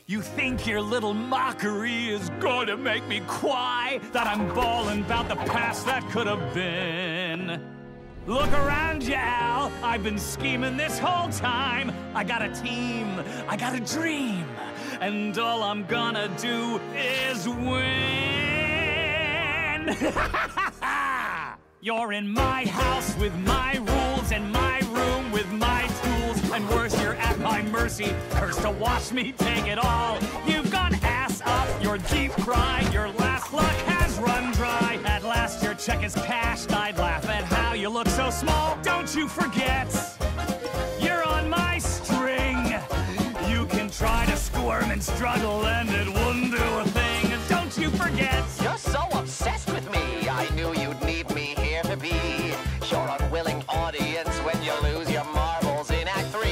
You think your little mockery is going to make me cry? That I'm bawling about the past that could have been? Look around you, Al. I've been scheming this whole time. I got a team. I got a dream. And all I'm gonna do is win. You're in my house with my rules and my room with my tools. And worse, you're at my mercy. Curse to watch me take it all. You've gone ass up, you're deep fried. Your last luck has run dry. At last your check is cashed. I'd laugh at how you look so small. Don't you forget, you're on my string. You can try to squirm and struggle and it wouldn't do a thing. Don't you forget. You're so obsessed with me. I knew you'd need me here to be your unwilling audience when you lose your marbles in Act 3.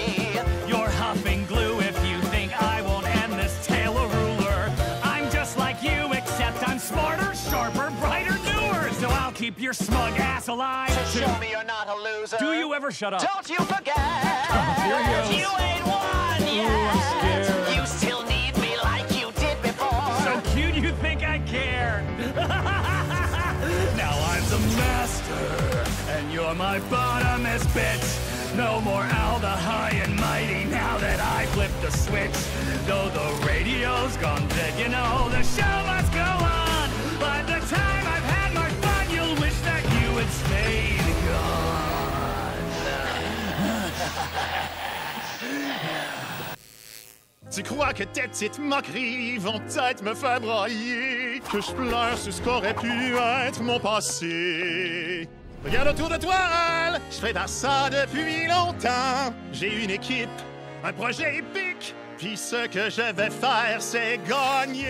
You're huffing glue if you think I won't end this tale a ruler. I'm just like you, except I'm smarter, sharper, brighter, newer. So I'll keep your smug ass alive. To show me you're not a loser. Do you ever shut up? Don't you forget. Here he goes. You ain't won yet. Ooh, I'm scared. You still need me like you did before. So cute you think I care. Now I'm the master, and you're my bottomest bitch. No more Al the high and mighty now that I flipped the switch. Though the radio's gone dead, you know the show must go on. By the time I've had my fun, you'll wish that you had stayed gone. Tu crois que tes petites moqueries vont peut-être me faire brailler, que je pleure sur ce qu'aurait pu être mon passé? Regarde autour de toi, Al, je fais dans ça depuis longtemps. J'ai une équipe, un projet épique, puis ce que je vais faire, c'est gagner.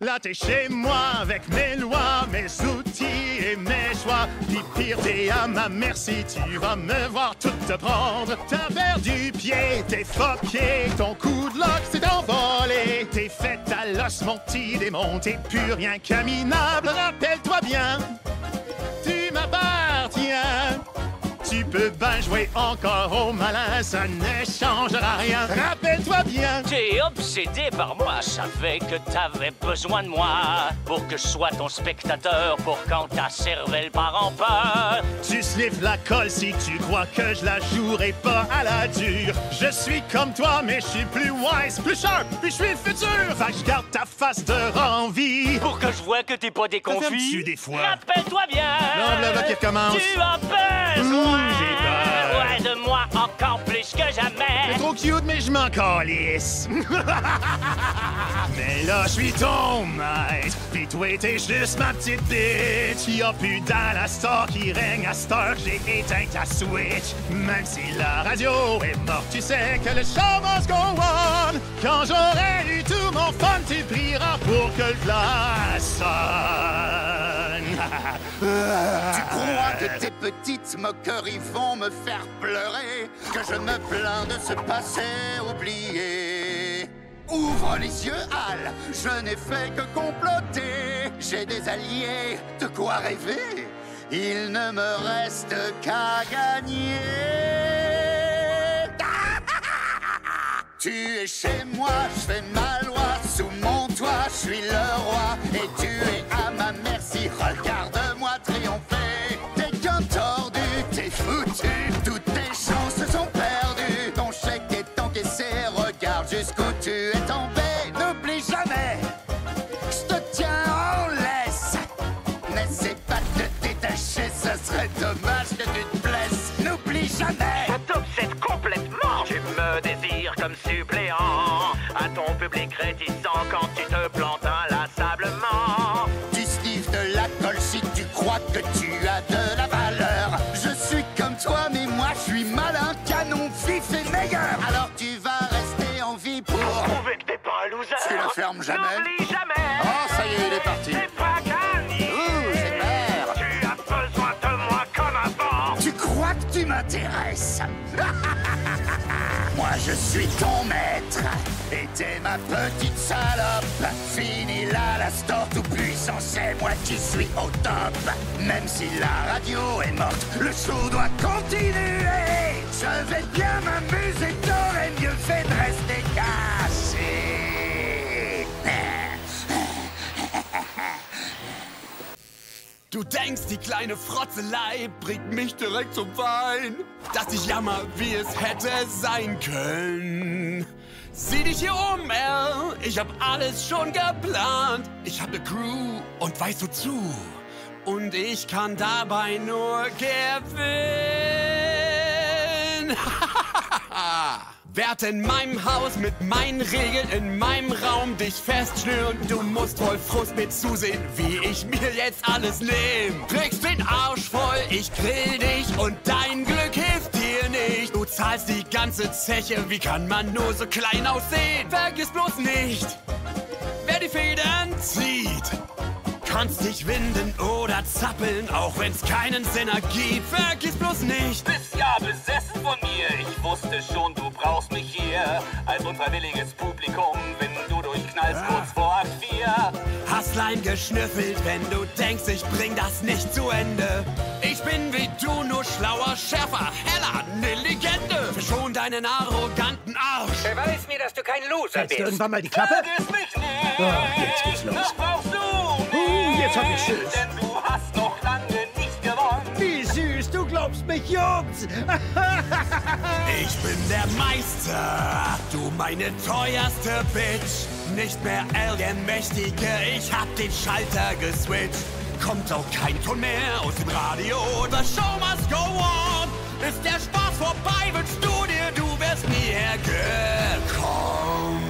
Là, t'es chez moi avec mes lois, mes outils et mes choix. Puis pire, t'es à ma merci, tu vas me voir tout te prendre. T'as perdu pied, t'es fucké, ton coup de lock s'est envolé. T'es fait à l'os, mon petit démon, t'es plus rien qu'un minable. Rappelle-toi bien, tu m'appartiens. Tu peux bien jouer encore au malin, ça ne changera rien. Rappelle-toi bien. T'es obsédé par moi, je savais que t'avais besoin de moi pour que je sois ton spectateur, pour quand ta cervelle part en peur. Tu sniffes la colle si tu crois que je la jouerai pas à la dure. Je suis comme toi, mais je suis plus wise, plus sharp, puis je suis le futur. Fait que je garde ta face de renvie Pour que je vois que t'es pas déconfit. tu des fois. Rappelle-toi bien. Là, qui recommence. Tu as besoin. J'ai peur. Ouais, de moi encore plus que jamais. T'es trop cute, mais je m'en calisse. Mais là, je suis ton maître, pis toi, t'es juste ma petite bitch. Y'a plus Dallas Star qui règne à cette heure, j'ai éteint ta switch. Même si la radio est morte, tu sais que le show must go on. Quand j'aurai eu tout mon fun, tu prieras pour que le glace sonne. Tu crois que tes petites moqueries vont me faire pleurer, que je me plains de ce passé oublié? Ouvre les yeux, Al, je n'ai fait que comploter. J'ai des alliés, de quoi rêver. Il ne me reste qu'à gagner. Tu es chez moi, je fais ma loi. Sous mon toit, je suis le roi. Et tu es à ma merci, regarde-moi triompher. T'es qu'un tordu, t'es foutu. Toutes tes chances sont perdues. Ton chèque est encaissé, regarde jusqu'où tu es tombé. N'oublie jamais, je te tiens en laisse. N'essaie pas de te détacher, ce serait dommage que tu te blesses. N'oublie jamais. Ça t'obsède complètement. Tu me désires comme suppléant à ton public réticent quand tu te plantes inlassablement. Tu sniffes de la colle si tu crois que tu as de la valeur. Je suis comme toi, mais moi je suis malin, canon, vif et meilleur. Alors tu vas rester en vie pour Prouver que t'es pas un loser. Tu le fermes jamais. N'oublie jamais. Oh, ça y est, il est parti. C'est pas gagné. Ouh, c'est merde. Tu as besoin de moi comme avant. Tu crois que tu m'intéresses? Moi je suis ton maître et t'es ma petite salope. Fini là, la store tout puissant, c'est moi qui suis au top. Même si la radio est morte, le show doit continuer. je vais bien m'amuser, t'aurais mieux fait de rester caché. Du denkst, die kleine Frotzelei bringt mich direkt zum Wein, dass ich jammer, wie es hätte sein können. Sieh dich hier um, Al, ich hab alles schon geplant. Ich hab ne Crew und weißt du zu. Und ich kann dabei nur gewinnen. Werd in meinem Haus mit meinen Regeln in meinem Raum dich festschnüren. Du musst voll Frust mit zusehen, wie ich mir jetzt alles nehm. Kriegst den Arsch voll, ich grill dich und dein Glück hilft dir nicht. Du zahlst die ganze Zeche, wie kann man nur so klein aussehen? Vergiss bloß nicht, wer die Federn zieht. Kannst dich winden oder zappeln, auch wenn's keinen Sinn ergibt. Vergiss bloß nicht. Bist ja besessen von mir. Ich wusste schon, du brauchst mich hier als unfreiwilliges Publikum, wenn du durchknallst kurz vor Akt 4. Hast geschnüffelt, wenn du denkst, ich bring das nicht zu Ende. Ich bin wie du, nur schlauer, schärfer, heller, ne Legende. Verschon deinen arroganten Arsch. Beweis mir, dass du kein Loser Hältst du bist. irgendwann mal die Klappe? Vergiss mich nicht. Jetzt geht's los. Das brauchst du nicht. Jetzt hab ich Schiss. Denn du hast noch lange nicht gewonnen. Wie süß, du glaubst mich, Jungs. Ich bin der Meister, du meine teuerste Bitch. Nicht mehr Alien-Mächtige, ich hab den Schalter geswitcht. Kommt auch kein Ton mehr aus dem Radio, the show must go on. Ist der Spaß vorbei, wünschst du dir, du wärst nie hergekommen.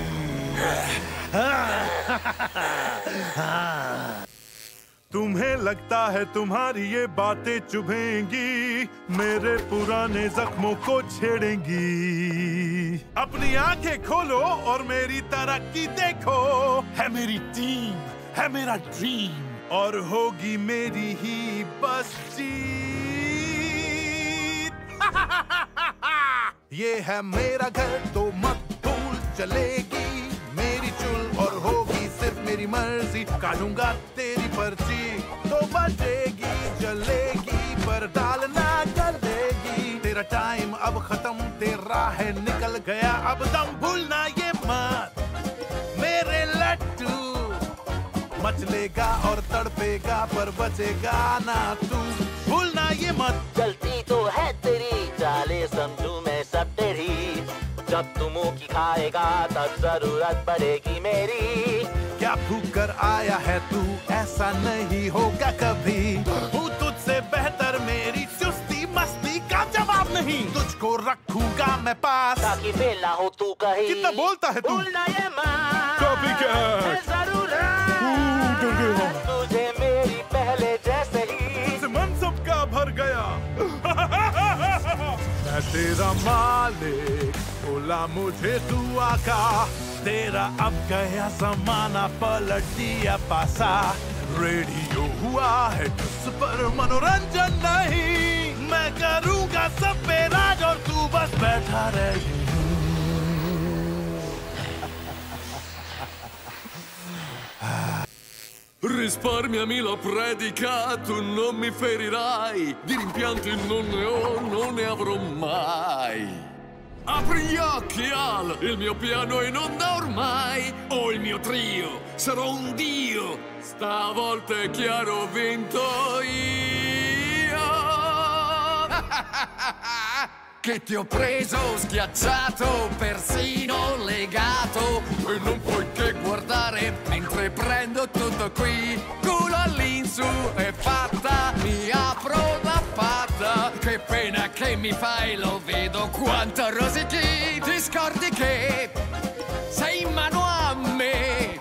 तुम्हें लगता है तुम्हारी ये बातें चुभेंगी, मेरे पुराने जख्मों को छेड़ेंगी। अपनी आंखें खोलो और मेरी तरक्की देखो। है मेरी टीम, है मेरा ड्रीम, और होगी मेरी ही बस जीत। ये है मेरा घर तो मत भूल, चलेगी मेरी चुल और होगी सिर्फ मेरी मर्जी। काटूंगा तेरी पर्ची तो बजेगी, चलेगी पर डालना कर देगी। तेरा टाइम अब खत्म, तेरा है निकल गया अब दम। भूलना ये मत मेरे लट्टू, मचलेगा और तड़पेगा पर बचेगा ना तू। भूलना ये मत। गलती तो है तेरी, चाले समझू मैं सब तेरी। जब तू मुंह की खाएगा तब जरूरत पड़ेगी मेरी। क्या भूख कर आया है तू, ऐसा नहीं होगा कभी। हूँ तुझसे बेहतर, मेरी चुस्ती मस्ती का जवाब नहीं। तुझको रखूंगा मैं पास ताकि फेल ना हो तू कहीं। कितना बोलता है तू? भूलना ये मत, Copycat। है जरूरत तुझे मेरी पहले जैसे ही। मन सबका भर गया। मैं तेरा मालिक, बोला मुझे तू आका। तेरा अब गया जमाना, पलट दिया पासा। रेडियो हुआ है उस पर मनोरंजन नहीं। मैं करूंगा सब पे राज और तू बस बैठा रही। Risparmiami la predica, tu non mi ferirai. Di rimpianti non ne ho, non ne avrò mai. Apri gli occhi, Al, il mio piano è in onda ormai. Ho il mio trio, sarò un dio. Stavolta è chiaro, ho vinto io. Che ti ho preso, schiacciato, persino legato. E non puoi che guardare mentre prendo tutto qui. Culo all'insù è fatta, mi apro la patta. Che pena che mi fai, lo vedo quanto rosichi. Ti scordi che sei in mano a me.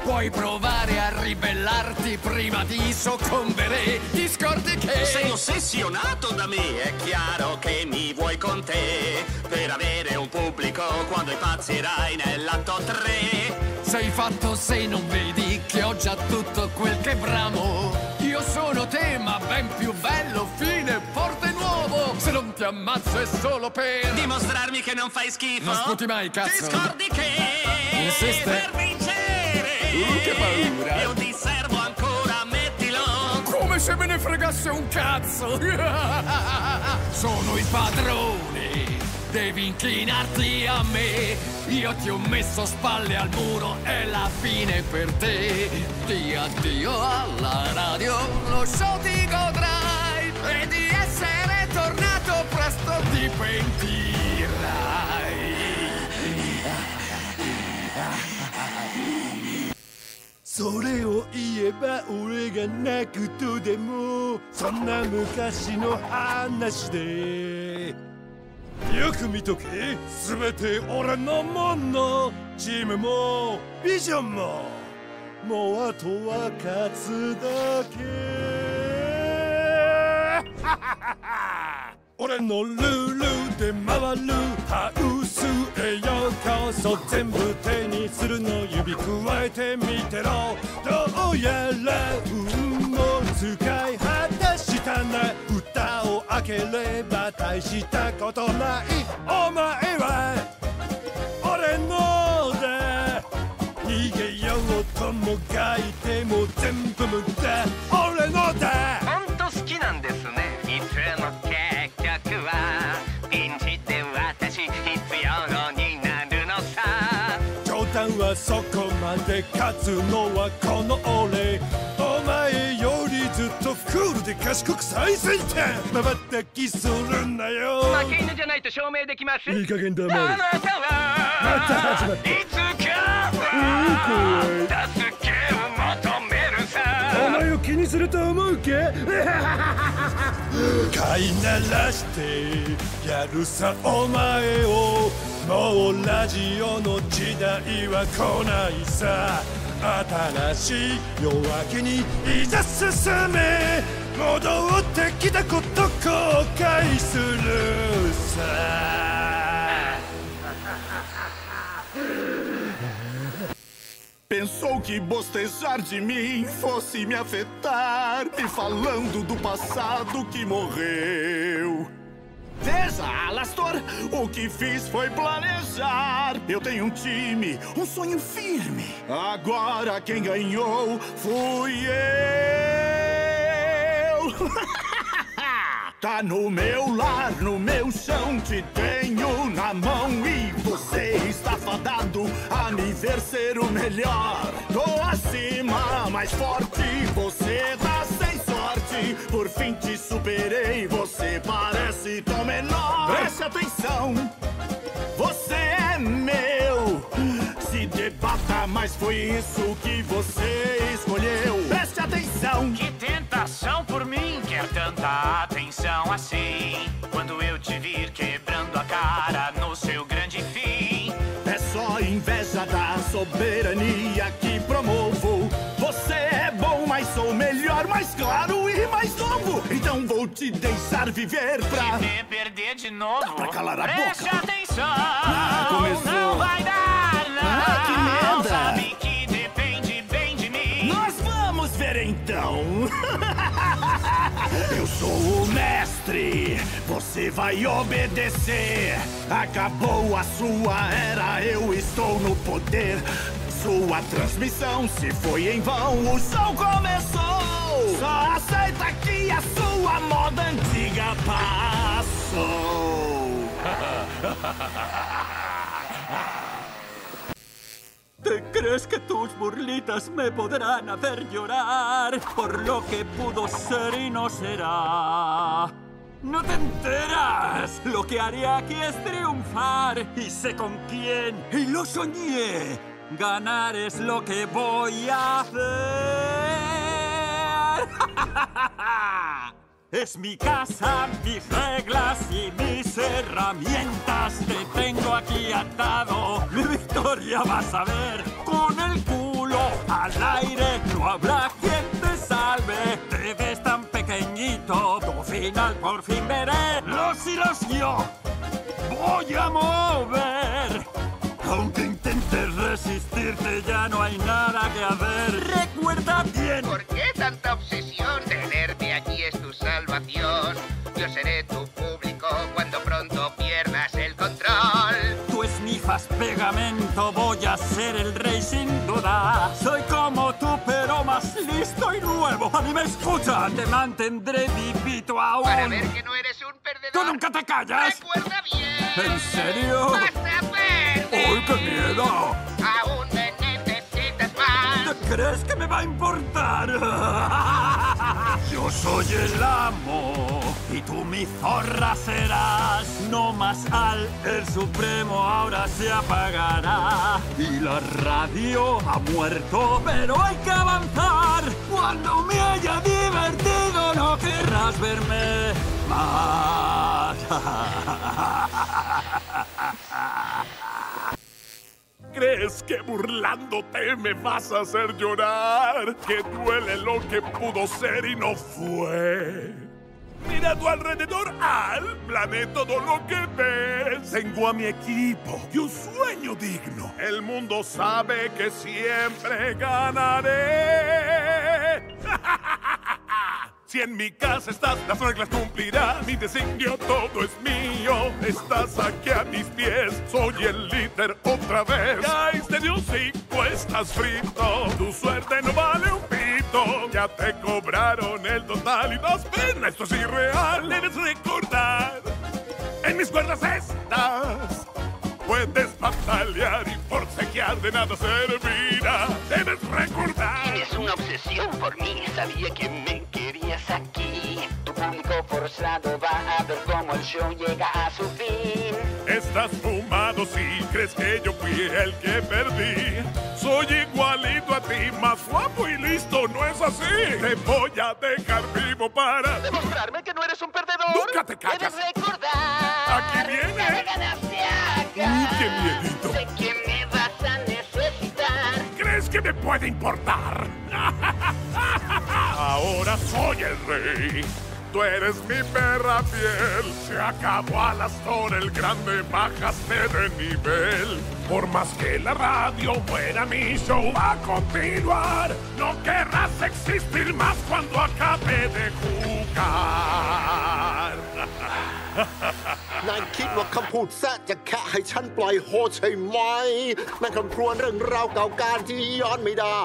Puoi provare a ribellarti prima di soccombere. Ti scordi che sei ossessionato da me. È chiaro che mi vuoi con te per avere un pubblico quando impazzirai nell'atto 3. Sei fatto se non vedi che ho già tutto quel che bramo. Io sono te, ma ben più bello, fine, forte e nuovo. Se non ti ammazzo è solo per dimostrarmi che non fai schifo. Non sputi mai, cazzo. Ti scordi che insiste per vincere che paura. io ti servo ancora, mettilo. Come se me ne fregasse un cazzo. Sono il padrone. devi inchinarti a me. Io ti ho messo spalle al muro e la fine per te. Di addio alla radio, lo show ti godrai e di essere tornato presto ti pentirai. それを言えば俺が泣くとでもそんな昔の話でよく見とけ全て俺のものチームもビジョンももうあとは勝つだけ俺のルールで回るハウスへようこそ全部手にするの指くわえてみてろどうやら運も使い果たしたな蓋を開ければ大したことないお前は俺のだ逃げようともがいても全部無駄俺のだほんと好きなんですねいつも結局はピンチって私必要になるのさ冗談はそこまで勝つのはこの俺お前よりずっとクールで賢く最先端まばたきするなよ負け犬じゃないと証明できますいい加減黙れあなたはまた始まったいつかは助けを求めるさお前を気にすると思うか飼いならしてやるさお前をもうラジオの時代は来ないさ新しい夜明けにいざ進め戻ってきたこと後悔するさ Pensou que bostejar de mim fosse me afetar, me falando do passado que morreu. Veja, Alastor, o que fiz foi planejar. Eu tenho um time, um sonho firme. Agora quem ganhou fui eu. Tá no meu lar, no meu chão, te tenho na mão e você está fadado a me ver ser o melhor. Tô acima, mais forte, você tá sem sorte. Por fim te superei, você parece tão menor. Preste atenção, você é meu. Se debata, mas foi isso que você escolheu. Preste atenção. Que tentação por mim, quer tanta atenção assim. Quando eu te vir quebrando a cara no seu grande fim. É só inveja da soberania que promovo. Você é bom, mas sou melhor, mais claro e mais novo. Então vou te deixar viver pra... Me perder de novo. Dá pra calar a Preste boca. atenção. Começou. Não vai dar, não. Que merda. Sabe que depende bem de mim. Nós vamos ver então. Eu sou o mestre, você vai obedecer. Acabou a sua era, eu estou no poder. Sua transmissão se foi em vão, o show começou. Só aceita que a sua moda antiga passou. ¿Te crees que tus burlitas me podrán hacer llorar por lo que pudo ser y no será? ¡No te enteras! Lo que haré aquí es triunfar y sé con quién y lo soñé. Ganar es lo que voy a hacer. Es mi casa, mis reglas y mis herramientas. Te tengo aquí atado. Mi victoria vas a ver. Con el culo al aire no habrá quien te salve. Te ves tan pequeñito. Tu final por fin veré. Los hilos yo voy a mover. Aunque intentes resistirte, ya no hay nada que hacer. Recuerda bien. ¿Por qué tanta obsesión? Tenerte aquí es tu salvación. Yo seré tu público cuando pronto pierdas el control. Tú es mi familia. pongas pegamento, voy a ser el rey sin duda. Soy como tú, pero más listo y nuevo. A mí me escuchan, te mantendré vivito aún. Para ver que no eres un perdedor. ¡Tú nunca te callas! ¡Recuerda bien! ¿En serio? ¡Vas a perder! ¡Uy, qué miedo! ¡Aún me necesitas más! ¿Te crees que me va a importar? Yo soy el amo y tú mi zorra serás. No más al el supremo ahora se apagará. Y la radio ha muerto, pero hay que avanzar. Cuando me haya divertido no querrás verme más. ¿Crees que burlándote me vas a hacer llorar? Que duele lo que pudo ser y no fue. Mira a tu alrededor, Al. Planeé todo lo que ves. Tengo a mi equipo y un sueño digno. El mundo sabe que siempre ganaré. Si en mi casa estás, las reglas cumplirás. Mi designio todo es mío. Estás aquí a mis pies. Soy el líder otra vez. Caíste de un 5, estás frito. Tu suerte no vale un pito. Ya te cobraron el total y das pena. Esto es irreal. Debes recordar. En mis cuerdas estás. Puedes batalear y forcejear, de nada servirá. Debes recordar. Tienes una obsesión por mí, sabía que me querías aquí. Tu público forzado va a ver cómo el show llega a su fin. Estás fumado si crees que yo fui el que perdí. Soy igualito a ti, más guapo y listo, ¿no es así? Te voy a dejar vivo para demostrarme que no eres un perdedor. ¡Nunca te callas! Debes recordar. ¡Aquí viene! ¡Qué miedito! Sé que me vas a necesitar. ¿Crees que me puede importar? Ahora soy el rey. Tú eres mi perra fiel. Se acabó Alastor el grande, bajaste de nivel. Por más que la radio muera, mi show va a continuar. No querrás existir más cuando acabe de jugar. นายคิดว่าคำพูดแซะจะแค่ให้ฉันปล่อยโฮใช่ไหมนั่นคำครวญเรื่องราวเก่าการที่ย้อนไม่ได้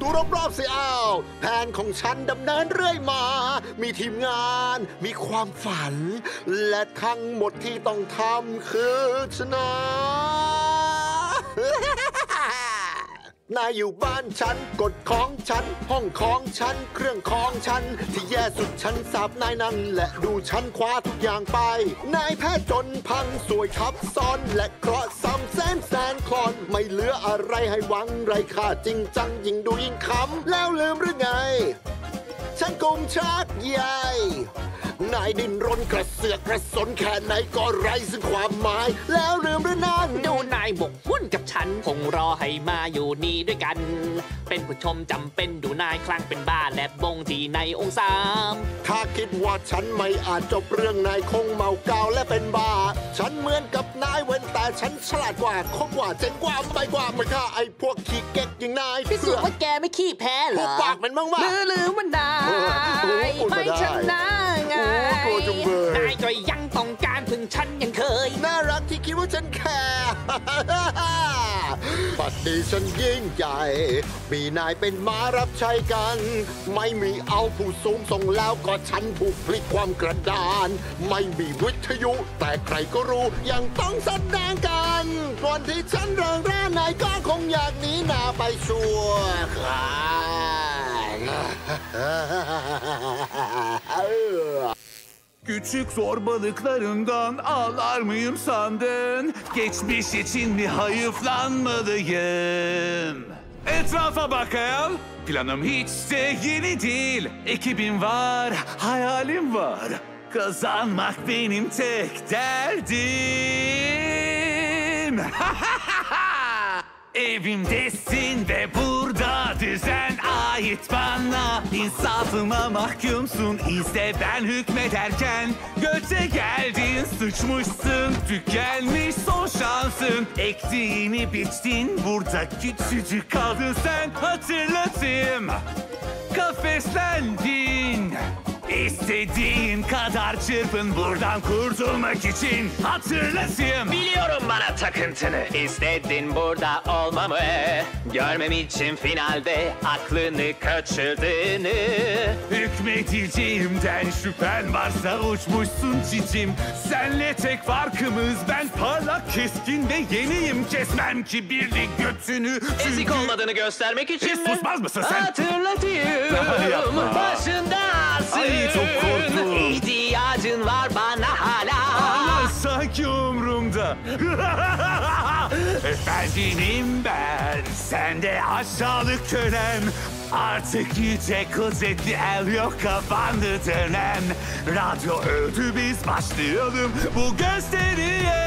ดูรอบๆสิอ้าวแผนของฉันดำเนินเรื่อยมา มีทีมงานมีความฝัน และทั้งหมดที่ต้องทำคือชนะ นายอยู่บ้านฉันกฎของฉันห้องของฉันเครื่องของฉันที่แย่สุดฉันสาบนายนั่นและดูฉันคว้าทุกอย่างไปนายแพ้จนพังสวยทับซ้อนและเคราะห์ซ้ำแสนคลอนไม่เหลืออะไรให้หวังไรค่าจริงจังยิ่งดูยิ่งขำแล้วลืมหรือไงฉันกงชักใหญ่นายดิ้นรนกระเสือกกระสนแค่ไหนก็ไร้ซึ่งความหมายแล้วลืมหรือนั่น ดูนายหมกมุ่นกับฉันคงรอให้มาอยู่นี่ด้วยกันเป็นผู้ชมจำเป็นดูนายคลั่งเป็นบ้าและบงที่ในองค์สามถ้าคิดว่าฉันไม่อาจจบเรื่องนายคงเมากาวและเป็นบ้าฉันเหมือนกับนายเว้นแต่ฉันฉลาดกว่าคมกว่าเจ๋งกว่าไปกว่าไม่ฆ่าไอ้พวกขี้เก๊กอย่างนายพิสูจน์ว่าแกไม่ขี้แพ้เหรอปากมันบ้างวะลืมมันได้ไม่ชนะไงนายก็ยังต้องการพึ่งฉันยังเคยน่ารักที่คิดว่าฉันแคร์ปัดดีฉันยิ่งใหญ่มีนายเป็นม้ารับใช้กันไม่มีเอาผู้สูงส่งแล้วก็ฉันผู้พลิกความกระดานไม่มีวิทยุแต่ใครก็รู้ยังต้องแสดงกันก่อนที่ฉันเริงร่านายก็คงอยากหนีหน้าไปชั่วKüçük zorbalıklarından ağlar mıyım sandın? Geçmiş için mi hayıflanmalıyım? Etrafa bakayım. Planım hiç de yeni değil. Ekibim var, hayalim var. Kazanmak benim tek derdim. Evimdesin ve burada düzen ait bana. İnsafıma mahkumsun, izle ben hükmederken. Göte geldin, sıçmışsın, tükenmiş son şansın. Ektiğini biçtin, burada küçücük kaldın sen. Hatırlatayım, kafeslendin. İstediğin kadar çırpın buradan kurtulmak için. Hatırlatayım. Biliyorum bana takıntını. İstedin burada olmamı. Görmem için finalde aklını kaçırdığını. Hükmedeceğimden şüphen varsa uçmuşsun cicim. Senle tek farkımız ben parlak, keskin ve yeniyim. Kesmem ki birlik götünü. Ezik olmadığını göstermek için Hiç mi? susmaz mısın sen? Hatırlatayım. Hadi yapma. Başındasın. Ay, çok korktum. İhtiyacın var bana hala. Ama sanki umrumda. Efendinim ben, sen de aşağılık kölen. Artık yüce kudretli el yok, kapandı dönem. Radyo öldü, biz başlayalım bu gösteriye.